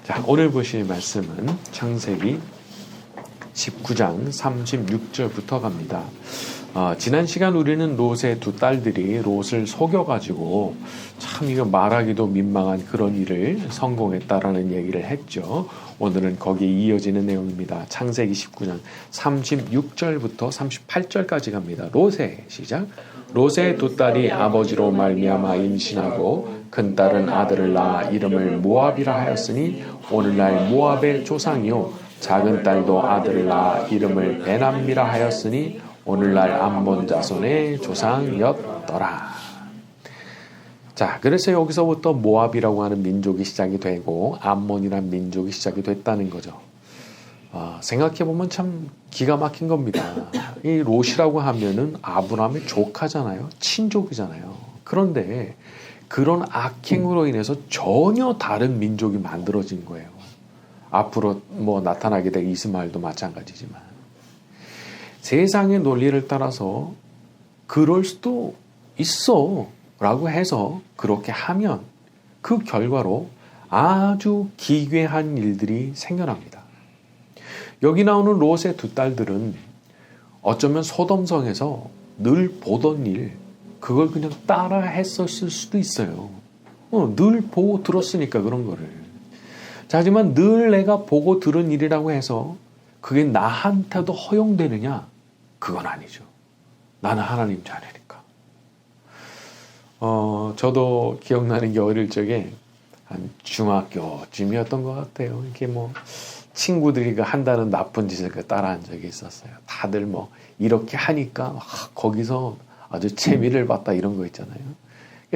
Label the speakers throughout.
Speaker 1: 자, 오늘 보실 말씀은 창세기 19장 36절부터 갑니다. 지난 시간 우리는 롯의 두 딸들이 롯을 속여가지고 참 이거 말하기도 민망한 그런 일을 성공했다라는 얘기를 했죠. 오늘은 거기에 이어지는 내용입니다. 창세기 19장 36절부터 38절까지 갑니다. 롯의 시작. 롯의 두 딸이 아버지로 말미암아 임신하고 큰 딸은 아들을 낳아 이름을 모압이라 하였으니 오늘날 모압의 조상이요 작은 딸도 아들을 낳아 이름을 베남미라 하였으니 오늘날 암몬 자손의 조상이었더라. 자, 그래서 여기서부터 모압이라고 하는 민족이 시작이 되고 암몬이라는 민족이 시작이 됐다는 거죠. 생각해보면 참 기가 막힌 겁니다. 이 롯이라고 하면은 아브라함의 조카잖아요. 친족이잖아요. 그런데 그런 악행으로 인해서 전혀 다른 민족이 만들어진 거예요. 앞으로 나타나게 될 이스마엘도 마찬가지지만 세상의 논리를 따라서 그럴 수도 있어 라고 해서 그렇게 하면 그 결과로 아주 기괴한 일들이 생겨납니다. 여기 나오는 롯의 두 딸들은 어쩌면 소돔성에서 늘 보던 일, 그걸 그냥 따라 했었을 수도 있어요. 늘 보고 들었으니까 그런 거를. 자, 하지만 늘 내가 보고 들은 일이라고 해서 그게 나한테도 허용되느냐? 그건 아니죠. 나는 하나님 자녀니까. 저도 기억나는 게 어릴 적에 한 중학교쯤이었던 것 같아요. 이렇게 친구들이 한다는 나쁜 짓을 따라한 적이 있었어요. 다들 이렇게 하니까 거기서 아주 재미를 봤다 이런 거 있잖아요.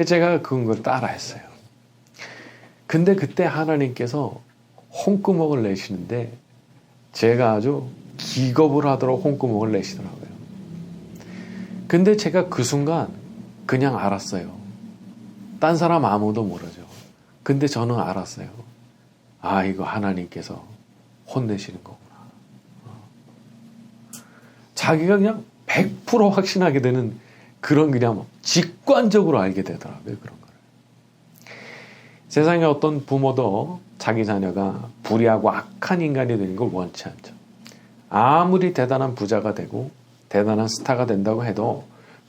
Speaker 1: 제가 그걸 따라 했어요. 근데 그때 하나님께서 홍구멍을 내시는데 제가 아주 기겁을 하도록 홍구멍을 내시더라고요. 근데 제가 그 순간 그냥 알았어요. 딴 사람 아무도 모르죠. 근데 저는 알았어요. 아, 이거 하나님께서 혼내시는 거구나. 자기가 그냥 100% 확신하게 되는 그런 그냥 직관적으로 알게 되더라고요. 그런 거를. 세상에 어떤 부모도 자기 자녀가 불의하고 악한 인간이 되는 걸 원치 않죠. 아무리 대단한 부자가 되고 대단한 스타가 된다고 해도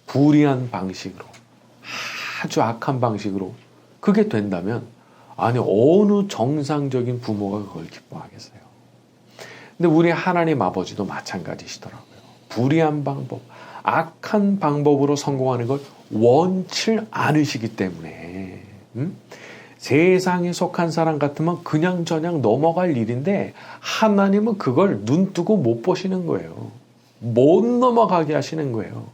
Speaker 1: 불의한 방식으로 아주 악한 방식으로 그게 된다면 아니 어느 정상적인 부모가 그걸 기뻐하겠어요. 근데 우리 하나님 아버지도 마찬가지시더라고요. 불의한 방법, 악한 방법으로 성공하는 걸 원치 않으시기 때문에 세상에 속한 사람 같으면 그냥저냥 넘어갈 일인데 하나님은 그걸 눈 뜨고 못 보시는 거예요. 못 넘어가게 하시는 거예요.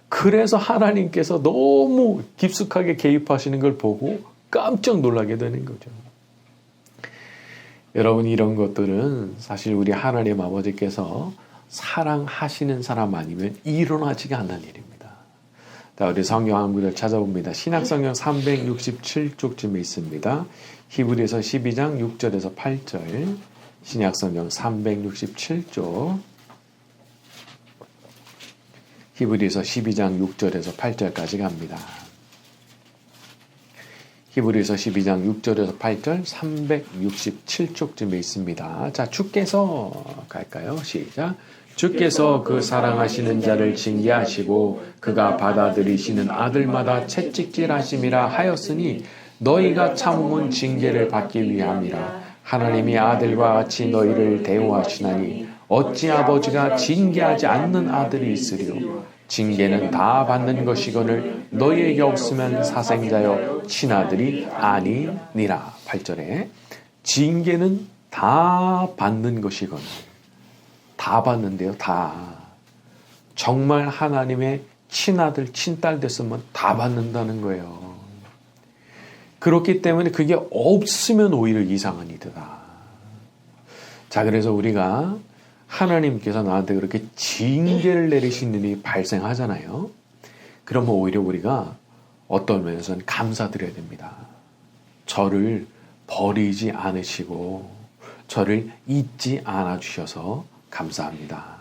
Speaker 1: 그래서 하나님께서 너무 깊숙하게 개입하시는 걸 보고 깜짝 놀라게 되는 거죠. 여러분, 이런 것들은 사실 우리 하나님 아버지께서 사랑하시는 사람 아니면 일어나지가 않는 일입니다. 자, 우리 성경 한 구절 찾아봅니다. 신약성경 367쪽쯤에 있습니다. 히브리서 12장 6절에서 8절, 신약성경 367쪽, 히브리서 12장 6절에서 8절까지 갑니다. 히브리서 12장 6절에서 8절 367쪽쯤에 있습니다. 자, 주께서 갈까요? 시작. 주께서 그 사랑하시는 자를 징계하시고 그가 받아들이시는 아들마다 채찍질하심이라 하였으니 너희가 참음은 징계를 받기 위함이라. 하나님이 아들과 같이 너희를 대우하시나니 어찌 아버지가 징계하지 않는 아들이 있으리요. 징계는 다 받는 것이거늘 너희에게 없으면 사생자여 친아들이 아니니라. 8절에 징계는 다 받는 것이거늘. 다 받는데요. 다. 정말 하나님의 친아들, 친딸 됐으면 다 받는다는 거예요. 그렇기 때문에 그게 없으면 오히려 이상한 일이다. 자, 그래서 우리가 하나님께서 나한테 그렇게 징계를 내리시는 일이 발생하잖아요. 그러면 오히려 우리가 어떤 면에서는 감사드려야 됩니다. 저를 버리지 않으시고 저를 잊지 않아 주셔서 감사합니다.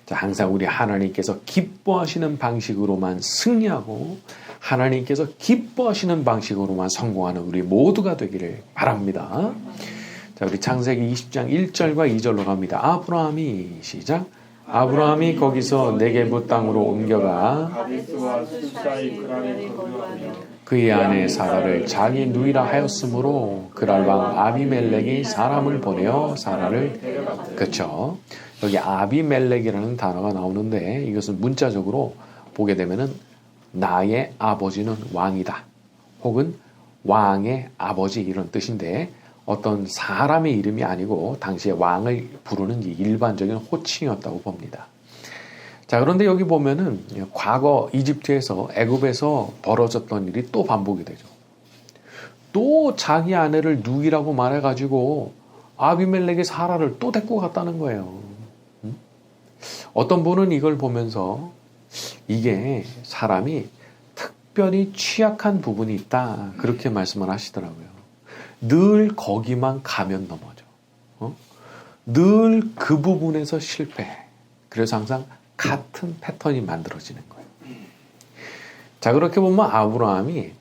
Speaker 1: 자, 항상 우리 하나님께서 기뻐하시는 방식으로만 승리하고 하나님께서 기뻐하시는 방식으로만 성공하는 우리 모두가 되기를 바랍니다. 자, 우리 창세기 20장 1절과 2절로 갑니다. 아브라함이 시작. 아브라함이 거기서 네게부 땅으로 옮겨가 그의 아내 사라를 자기 누이라 하였으므로 그랄 왕 아비멜렉이 사람을 보내어 사라를 그렇죠. 여기 아비멜렉이라는 단어가 나오는데 이것은 문자적으로 보게 되면은 나의 아버지는 왕이다. 혹은 왕의 아버지 이런 뜻인데 어떤 사람의 이름이 아니고 당시에 왕을 부르는 일반적인 호칭이었다고 봅니다. 자, 그런데 여기 보면은 과거 이집트에서 애굽에서 벌어졌던 일이 또 반복이 되죠. 또 자기 아내를 누이라고 말해가지고 아비멜렉의 사라를 또 데리고 갔다는 거예요. 어떤 분은 이걸 보면서 이게 사람이 특별히 취약한 부분이 있다 그렇게 말씀을 하시더라고요. 늘 거기만 가면 넘어져. 늘 그 부분에서 실패해. 그래서 항상 같은 패턴이 만들어지는 거예요. 자, 그렇게 보면 아브라함이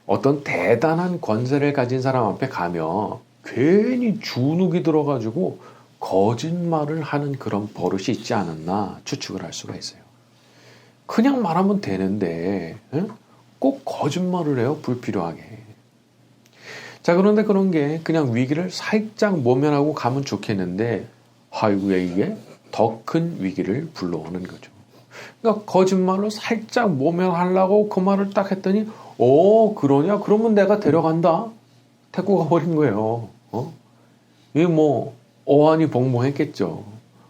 Speaker 1: 어떤 대단한 권세를 가진 사람 앞에 가면 괜히 주눅이 들어가지고 거짓말을 하는 그런 버릇이 있지 않았나 추측을 할 수가 있어요. 그냥 말하면 되는데 꼭 거짓말을 해요. 불필요하게. 자, 그런데 그런 게 그냥 위기를 살짝 모면하고 가면 좋겠는데 아이고야 이게 더 큰 위기를 불러오는 거죠. 그러니까 거짓말로 살짝 모면하려고 그 말을 딱 했더니 그러냐? 그러면 내가 데려간다. 데리고 가버린 거예요. 이게 뭐 어안이 복몽했겠죠.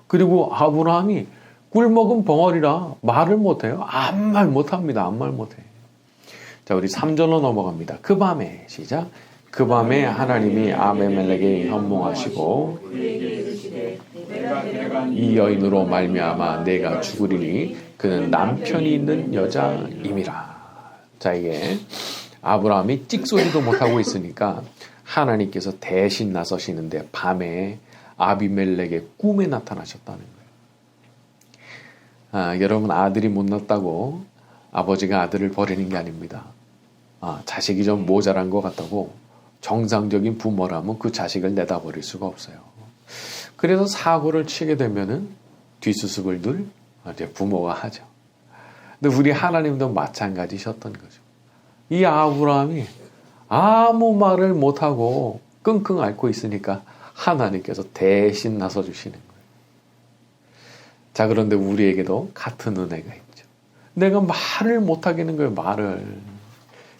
Speaker 1: 그리고 아브라함이 꿀먹은 벙어리라 말을 못해요. 아무 말 못합니다. 아무 말 못해. 자, 우리 3절로 넘어갑니다. 그 밤에 시작. 그 밤에 하나님이 아비멜렉에게 현몽하시고 이 여인으로 말미암아 내가 죽으리니 그는 남편이 있는 여자임이라. 자, 이게 아브라함이 찍소리도 못하고 있으니까 하나님께서 대신 나서시는데 밤에 아비멜렉의 꿈에 나타나셨다는 거예요. 여러분, 아들이 못 낳았다고 아버지가 아들을 버리는 게 아닙니다. 자식이 좀 모자란 것 같다고 정상적인 부모라면 그 자식을 내다버릴 수가 없어요. 그래서 사고를 치게 되면은 뒷수습을 늘 이제 부모가 하죠. 근데 우리 하나님도 마찬가지셨던 거죠. 이 아브라함이 아무 말을 못하고 끙끙 앓고 있으니까 하나님께서 대신 나서주시는 거예요. 자, 그런데 우리에게도 같은 은혜가 있죠. 내가 말을 못하게 하는 거예요, 말을.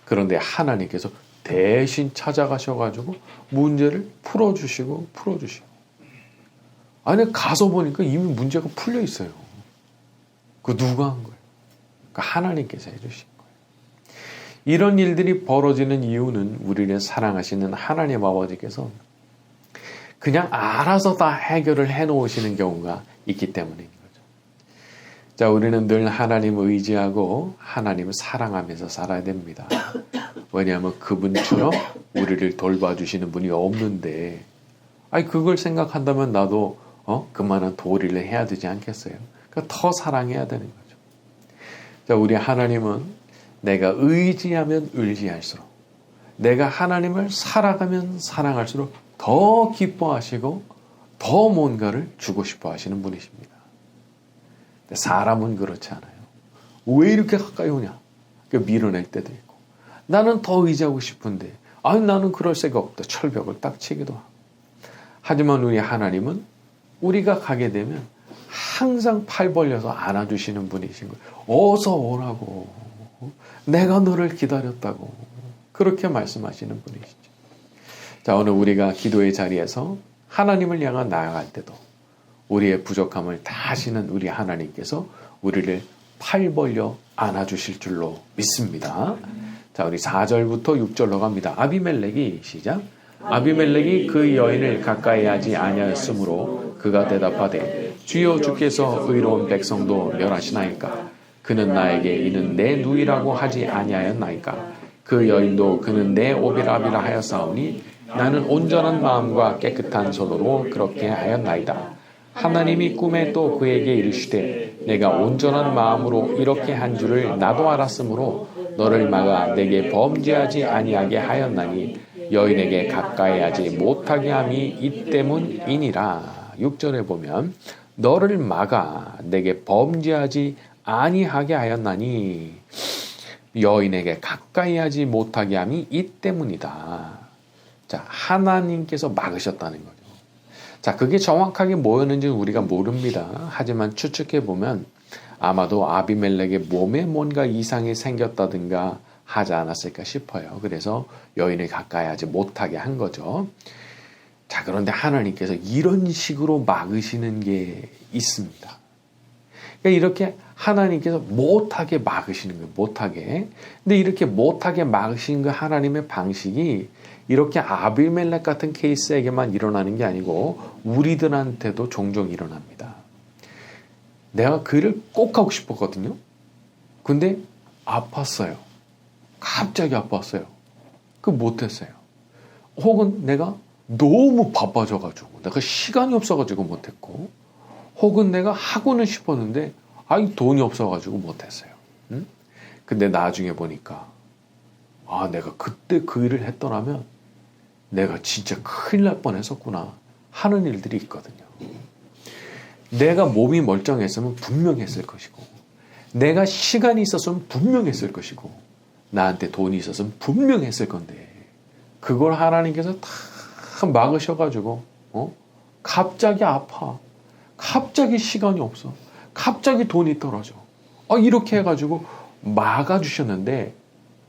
Speaker 1: 그런데 하나님께서 대신 찾아가셔가지고 문제를 풀어주시고. 아니, 가서 보니까 이미 문제가 풀려 있어요. 그 누가 한 거예요? 그러니까 하나님께서 해주신 거예요. 이런 일들이 벌어지는 이유는 우리를 사랑하시는 하나님 아버지께서 그냥 알아서 다 해결을 해놓으시는 경우가 있기 때문인 거죠. 자, 우리는 늘 하나님을 의지하고 하나님을 사랑하면서 살아야 됩니다. 왜냐하면 그분처럼 우리를 돌봐주시는 분이 없는데, 그걸 생각한다면 나도 그만한 도리를 해야 되지 않겠어요? 그러니까 더 사랑해야 되는 거죠. 자, 우리 하나님은 내가 의지하면 의지할수록, 내가 하나님을 살아가면 사랑할수록 더 기뻐하시고 더 뭔가를 주고 싶어 하시는 분이십니다. 근데 사람은 그렇지 않아요. 왜 이렇게 가까이 오냐? 밀어낼 때도 있고, 나는 더 의지하고 싶은데 나는 그럴 새가 없다. 철벽을 딱 치기도 하고. 하지만 우리 하나님은 우리가 가게 되면 항상 팔 벌려서 안아주시는 분이신 거예요. 어서 오라고. 내가 너를 기다렸다고. 그렇게 말씀하시는 분이시죠. 자, 오늘 우리가 기도의 자리에서 하나님을 향한 나아갈 때도 우리의 부족함을 다 아시는 우리 하나님께서 우리를 팔 벌려 안아주실 줄로 믿습니다. 자, 우리 4절부터 6절로 갑니다. 아비멜렉이 시작. 아비멜렉이 그 여인을 가까이 하지 아니하였으므로 그가 대답하되 주여 주께서 의로운 백성도 멸하시나이까. 그는 나에게 이는 내 누이라고 하지 아니하였나이까. 그 여인도 그는 내 오비라비라 하였사오니 나는 온전한 마음과 깨끗한 손으로 그렇게 하였나이다. 하나님이 꿈에 또 그에게 이르시되 내가 온전한 마음으로 이렇게 한 줄을 나도 알았으므로 너를 막아 내게 범죄하지 아니하게 하였나니 여인에게 가까이 하지 못하게 함이 이 때문이니라. 6절에 보면 너를 막아 내게 범죄하지 아니하게 하였나니 여인에게 가까이 하지 못하게 함이 이 때문이다. 자, 하나님께서 막으셨다는 거죠. 자, 그게 정확하게 뭐였는지는 우리가 모릅니다. 하지만 추측해 보면 아마도 아비멜렉의 몸에 뭔가 이상이 생겼다든가 하지 않았을까 싶어요. 그래서 여인을 가까이 하지 못하게 한 거죠. 자, 그런데 하나님께서 이런 식으로 막으시는 게 있습니다. 그러니까 이렇게 하나님께서 못하게 막으시는 거예요. 못하게. 근데 이렇게 못하게 막으시는 그 하나님의 방식이 이렇게 아비멜렉 같은 케이스에게만 일어나는 게 아니고 우리들한테도 종종 일어납니다. 내가 그 일을 꼭 하고 싶었거든요. 근데 아팠어요. 갑자기 아팠어요. 그 못했어요. 혹은 내가 너무 바빠져가지고 내가 시간이 없어가지고 못했고, 혹은 내가 하고는 싶었는데 돈이 없어가지고 못했어요. 응? 근데 나중에 보니까 내가 그때 그 일을 했더라면 내가 진짜 큰일 날 뻔했었구나 하는 일들이 있거든요. 내가 몸이 멀쩡했으면 분명했을 것이고, 내가 시간이 있었으면 분명했을 것이고, 나한테 돈이 있었으면 분명했을 건데 그걸 하나님께서 다 막으셔가지고 갑자기 아파, 갑자기 시간이 없어, 갑자기 돈이 떨어져, 이렇게 해가지고 막아주셨는데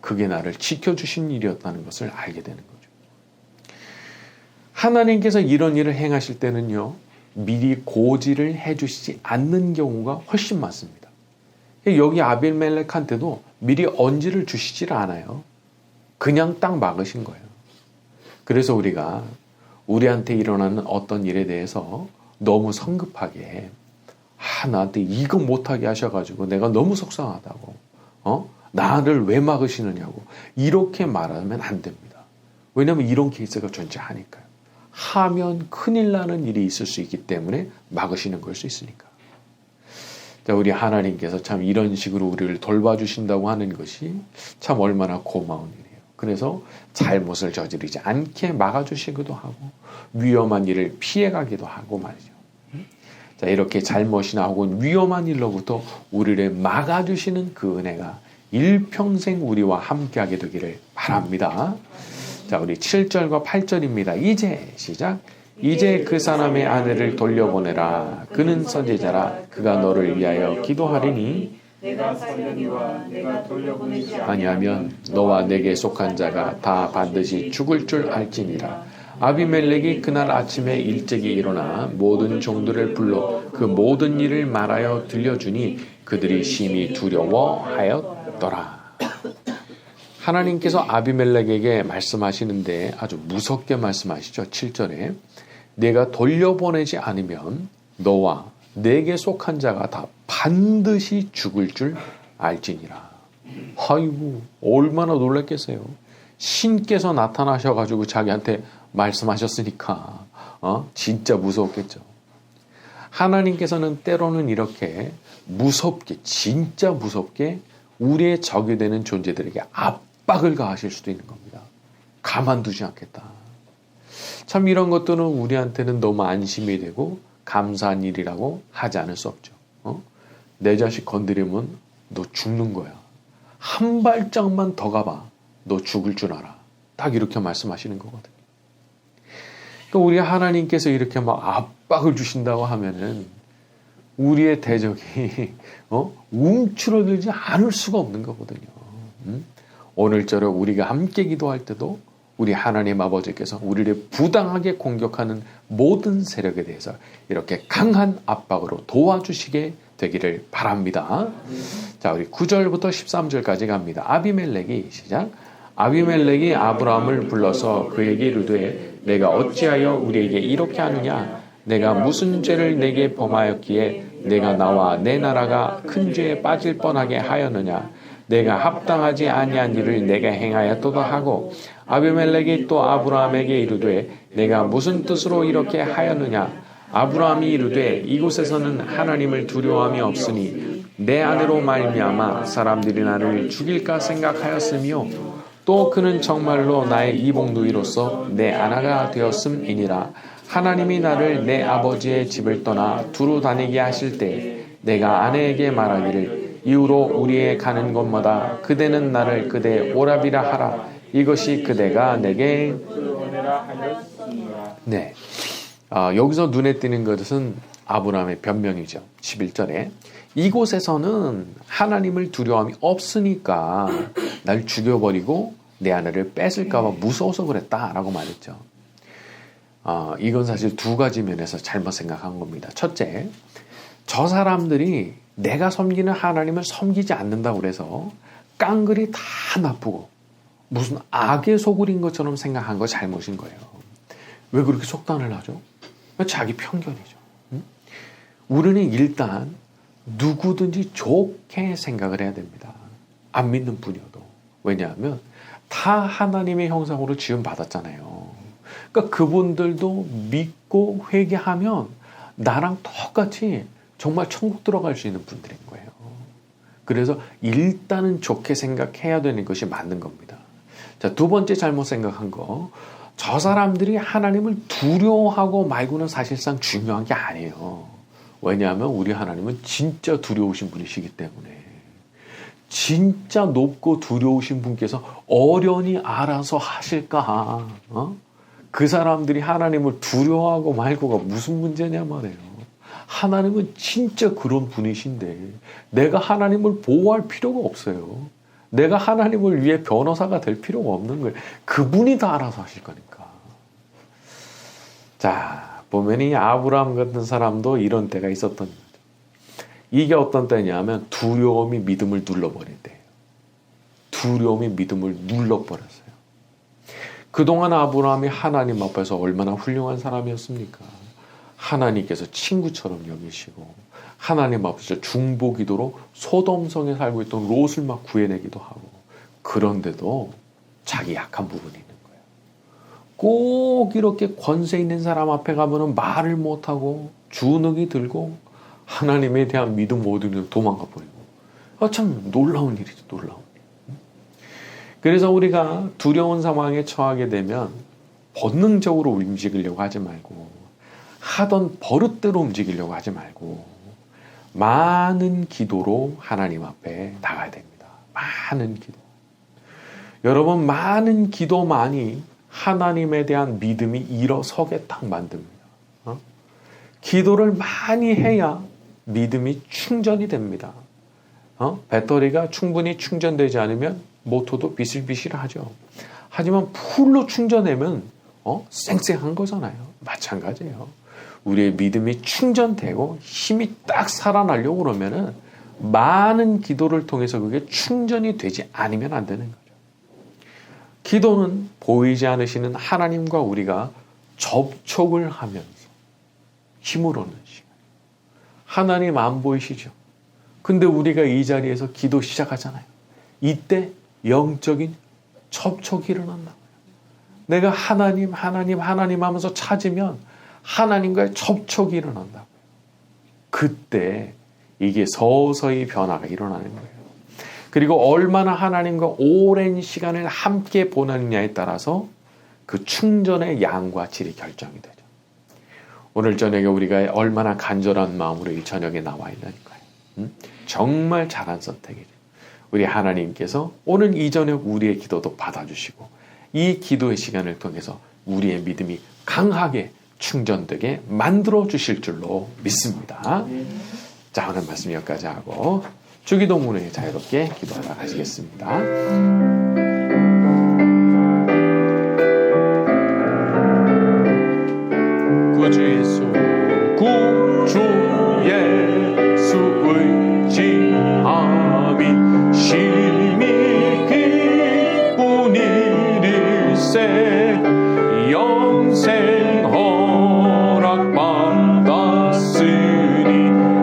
Speaker 1: 그게 나를 지켜주신 일이었다는 것을 알게 되는 거죠. 하나님께서 이런 일을 행하실 때는요, 미리 고지를 해주시지 않는 경우가 훨씬 많습니다. 여기 아비멜렉한테도 미리 언지를 주시질 않아요. 그냥 딱 막으신 거예요. 그래서 우리가 우리한테 일어나는 어떤 일에 대해서 너무 성급하게 나한테 이거 못하게 하셔가지고 내가 너무 속상하다고, 나를 왜 막으시느냐고 이렇게 말하면 안 됩니다. 왜냐하면 이런 케이스가 존재하니까요. 하면 큰일 나는 일이 있을 수 있기 때문에 막으시는 걸 수 있으니까. 자, 우리 하나님께서 참 이런 식으로 우리를 돌봐주신다고 하는 것이 참 얼마나 고마운 일이에요. 그래서 잘못을 저지르지 않게 막아주시기도 하고 위험한 일을 피해가기도 하고 말이죠. 자, 이렇게 잘못이나 혹은 위험한 일로부터 우리를 막아주시는 그 은혜가 일평생 우리와 함께하게 되기를 바랍니다. 자, 우리 7절과 8절입니다. 이제 시작. 이제 그 사람의 아내를 돌려보내라. 그는 선지자라. 그가 너를 위하여 기도하리니
Speaker 2: 내가 살려니와 내가 돌려보내지
Speaker 1: 아니하면 너와 내게 속한 자가 다 반드시 죽을 줄 알지니라. 아비멜렉이 그날 아침에 일찍이 일어나 모든 종들을 불러 그 모든 일을 말하여 들려주니 그들이 심히 두려워하였더라. 하나님께서 아비멜렉에게 말씀하시는데 아주 무섭게 말씀하시죠. 7절에 내가 돌려보내지 않으면 너와 내게 속한 자가 다 반드시 죽을 줄 알지니라. 아이고, 얼마나 놀랐겠어요. 신께서 나타나셔가지고 자기한테 말씀하셨으니까 진짜 무서웠겠죠. 하나님께서는 때로는 이렇게 무섭게, 진짜 무섭게 우리의 적이 되는 존재들에게 압박을 가하실 수도 있는 겁니다. 가만두지 않겠다. 참 이런 것들은 우리한테는 너무 안심이 되고 감사한 일이라고 하지 않을 수 없죠. 내 자식 건드리면 너 죽는 거야. 한 발짝만 더 가봐. 너 죽을 줄 알아. 딱 이렇게 말씀하시는 거거든요. 그러니까 우리 하나님께서 이렇게 막 압박을 주신다고 하면은 우리의 대적이 움츠러들지 않을 수가 없는 거거든요. 오늘처럼 우리가 함께 기도할 때도 우리 하나님 아버지께서 우리를 부당하게 공격하는 모든 세력에 대해서 이렇게 강한 압박으로 도와주시게 되기를 바랍니다. 자, 우리 9절부터 13절까지 갑니다. 아비멜렉이 시작. 아비멜렉이 아브라함을 불러서 그에게 이르되 내가 어찌하여 우리에게 이렇게 하느냐? 내가 무슨 죄를 내게 범하였기에 내가 나와 내 나라가 큰 죄에 빠질 뻔하게 하였느냐? 내가 합당하지 아니한 일을 내가 행하였도다 하고 아비멜렉이 또 아브라함에게 이르되 내가 무슨 뜻으로 이렇게 하였느냐? 아브라함이 이르되 이곳에서는 하나님을 두려워함이 없으니 내 아내로 말미암아 사람들이 나를 죽일까 생각하였으며 또 그는 정말로 나의 이복누이로서 내 아내가 되었음이니라. 하나님이 나를 내 아버지의 집을 떠나 두루 다니게 하실 때 내가 아내에게 말하기를 이후로 우리의 가는 곳마다 그대는 나를 그대의 오라비라 하라. 이것이 그대가 내게 네. 여기서 눈에 띄는 것은 아브라함의 변명이죠. 11절에 이곳에서는 하나님을 두려움이 없으니까 날 죽여버리고 내 아내를 뺏을까봐 무서워서 그랬다라고 말했죠. 이건 사실 두 가지 면에서 잘못 생각한 겁니다. 첫째, 저 사람들이 내가 섬기는 하나님을 섬기지 않는다고 그래서 깡그리 다 나쁘고 무슨 악의 소굴인 것처럼 생각한 거 잘못인 거예요. 왜 그렇게 속단을 하죠? 자기 편견이죠. 우리는 일단 누구든지 좋게 생각을 해야 됩니다. 안 믿는 분이어도. 왜냐하면 다 하나님의 형상으로 지음 받았잖아요. 그러니까 그분들도 믿고 회개하면 나랑 똑같이 정말 천국 들어갈 수 있는 분들인 거예요. 그래서 일단은 좋게 생각해야 되는 것이 맞는 겁니다. 자, 두 번째 잘못 생각한 거, 저 사람들이 하나님을 두려워하고 말고는 사실상 중요한 게 아니에요. 왜냐하면 우리 하나님은 진짜 두려우신 분이시기 때문에, 진짜 높고 두려우신 분께서 어련히 알아서 하실까? 그 사람들이 하나님을 두려워하고 말고가 무슨 문제냐 말이에요. 하나님은 진짜 그런 분이신데 내가 하나님을 보호할 필요가 없어요. 내가 하나님을 위해 변호사가 될 필요가 없는 거예요. 그분이 다 알아서 하실 거니까. 자, 보면 이 아브라함 같은 사람도 이런 때가 있었던 거죠. 이게 어떤 때냐면 두려움이 믿음을 눌러버릴 때예요. 두려움이 믿음을 눌러버렸어요. 그동안 아브라함이 하나님 앞에서 얼마나 훌륭한 사람이었습니까? 하나님께서 친구처럼 여기시고 하나님 앞에서 중보기도로 소돔성에 살고 있던 롯을 막 구해내기도 하고, 그런데도 자기 약한 부분이 있는 거예요. 꼭 이렇게 권세 있는 사람 앞에 가면은 말을 못하고 주눅이 들고 하나님에 대한 믿음 모두는 도망가 버리고. 참 놀라운 일이죠. 놀라운 일. 그래서 우리가 두려운 상황에 처하게 되면 본능적으로 움직이려고 하지 말고, 하던 버릇대로 움직이려고 하지 말고 많은 기도로 하나님 앞에 나가야 됩니다. 많은 기도. 여러분, 많은 기도만이 하나님에 대한 믿음이 일어서게 딱 만듭니다. 기도를 많이 해야 믿음이 충전이 됩니다. 배터리가 충분히 충전되지 않으면 모터도 비실비실하죠. 하지만 풀로 충전하면 쌩쌩한 거잖아요. 마찬가지예요. 우리의 믿음이 충전되고 힘이 딱 살아나려고 그러면은 많은 기도를 통해서 그게 충전이 되지 않으면 안 되는 거죠. 기도는 보이지 않으시는 하나님과 우리가 접촉을 하면서 힘을 얻는 시간. 하나님 안 보이시죠? 근데 우리가 이 자리에서 기도 시작하잖아요. 이때 영적인 접촉이 일어난다고요. 내가 하나님 하면서 찾으면 하나님과의 접촉이 일어난다고요. 그때 이게 서서히 변화가 일어나는 거예요. 그리고 얼마나 하나님과 오랜 시간을 함께 보내느냐에 따라서 그 충전의 양과 질이 결정이 되죠. 오늘 저녁에 우리가 얼마나 간절한 마음으로 이 저녁에 나와 있는가요? 정말 잘한 선택이죠. 우리 하나님께서 오늘 이 저녁 우리의 기도도 받아주시고 이 기도의 시간을 통해서 우리의 믿음이 강하게 충전되게 만들어 주실 줄로 믿습니다. 자, 오늘 말씀 여기까지 하고 주기도문에 자유롭게 기도하다 가시겠습니다. 구주 예수, 구주 예수 의지함이 심히 기쁜 일일세. 영생 허락받았으니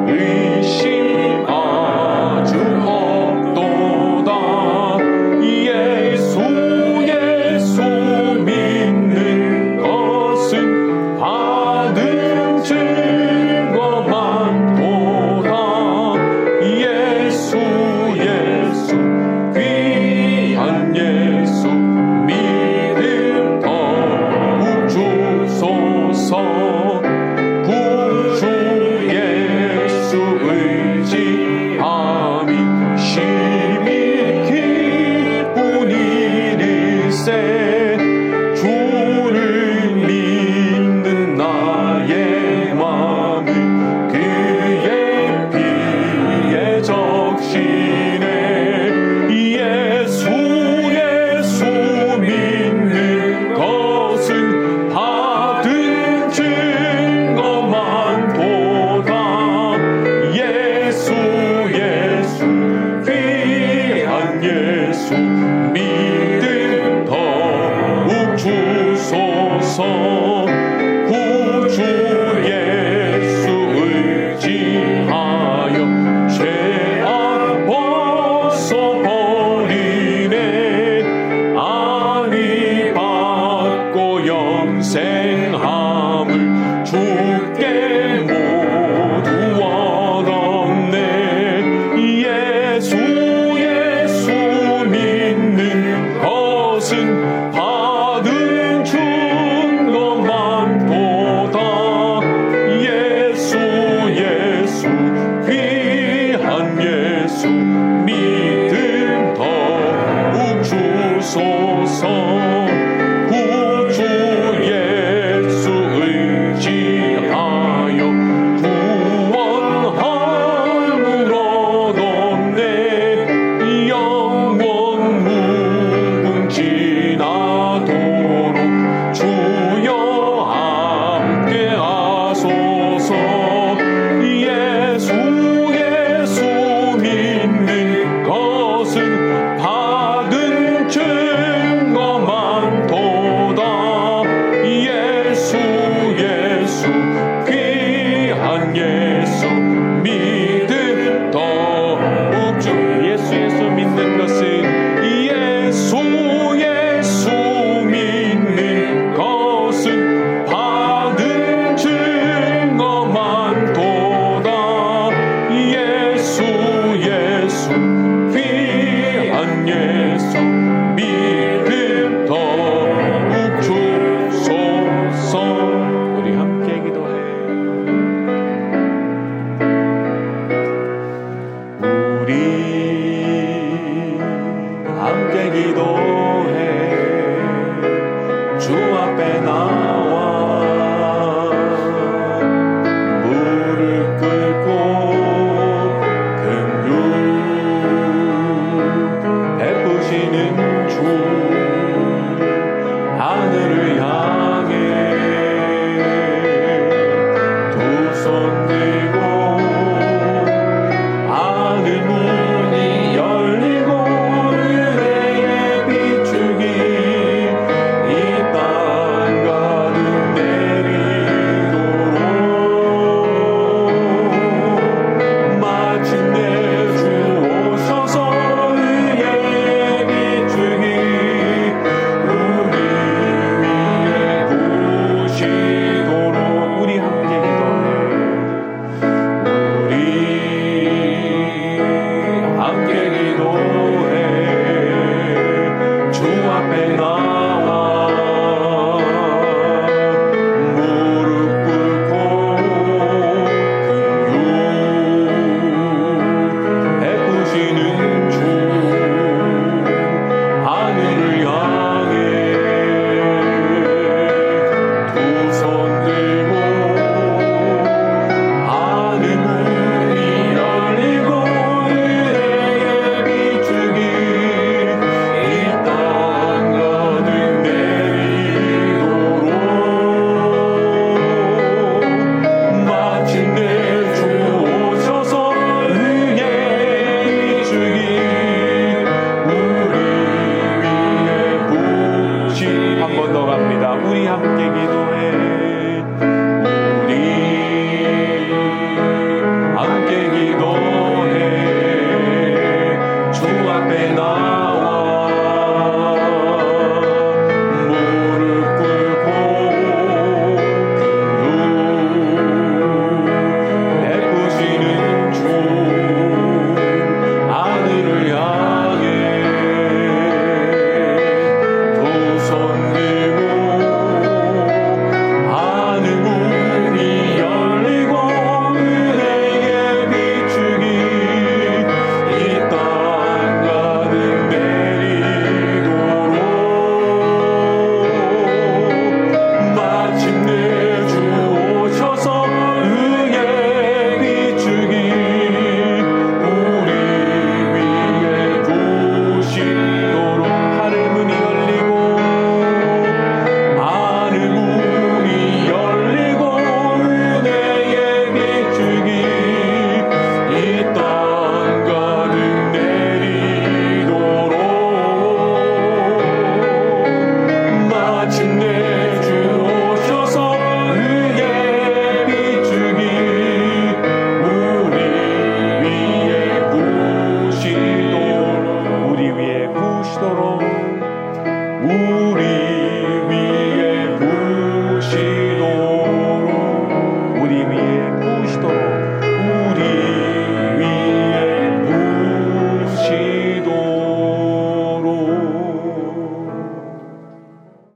Speaker 1: 의심 아주 없도다. 주소서. 구주 예수 의지함이 심히 기쁜 일일세. 주를 믿는 나의 마음이 그의 피에 적시네. 예수 믿는 것은 받은 증거만 보다. 예수 귀한 예수 믿음 더욱 주소서. 구주 예수 의지하여 죄악 벗어버리네. 안위 받고 영생함을 주께 모두 얻었네. 예수 믿는 것은 받은 증거만 보다. 예수 귀한 예수 믿음 더욱 주소서. 구주 예수 의지하여 구원함을 얻었네. 영원 무궁지나도록 주여 함께하소서. 예수 믿는 것은 받은 증거만 보다. 예수 귀한 예수 믿음 더욱 주. 예수 믿는 것은 예수 믿는 것은 받은 증거만 보다. 예수 귀한 예수 믿음 더욱 주소서. 우리 함께 기도해. 우리 함께 기도해. 주 앞에 나와 무릎 꿇고 긍휼 베푸시는 주 하늘을 향해 두 손 들고 하늘 문이 열리고 은혜의 비추기 이 땅 가득 내리도록 마침내 주 오셔서 은혜의 비추기 우리 위에 부으시도록. 우리 함께 기도해. 우리 함께 기도해. 주 앞에 나와 무릎 꿇고 긍휼 베푸시는 주 하늘을 향해 두 손 들고 하늘 문이 열리고 은혜의 비추기 이 땅 가득 내리도록 마침내 주 오셔서 은혜의 비추기 우리 위에 부으시. 한 번 더 갑니다. 우리 함께 기도해.